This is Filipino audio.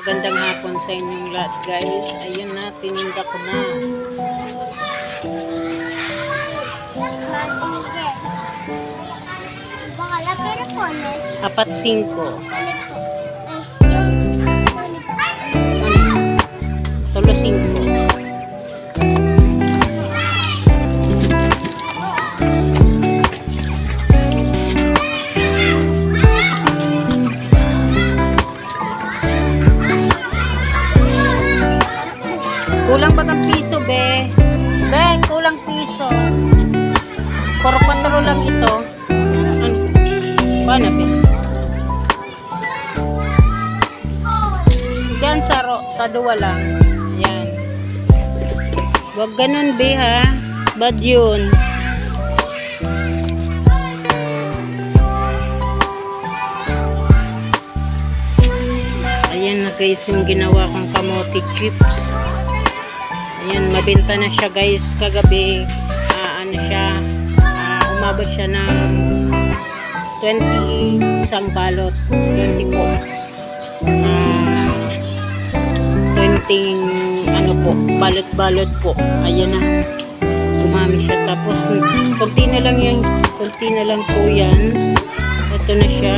Magandang hapon sa inyong lahat, guys. Ayun na, tininda ko na. Apat 5. Tulo 5. Kulang pa ng piso, be. Be, kulang piso. 4 lang ito. Ano? Paano, be? Diyan, saro. Kadua lang. Yan. Huwag ganun, be, ha? Bad yun. Ayan na, guys, yung ginawa kong kamote chips. Ayan, mabenta na siya, guys. Kagabi, ano siya, umabot siya ng 20 isang balot. 20 po. 20 ano po, balot-balot po. Ayan na. Dumami siya. Tapos, konti na lang po yan. Ito na siya.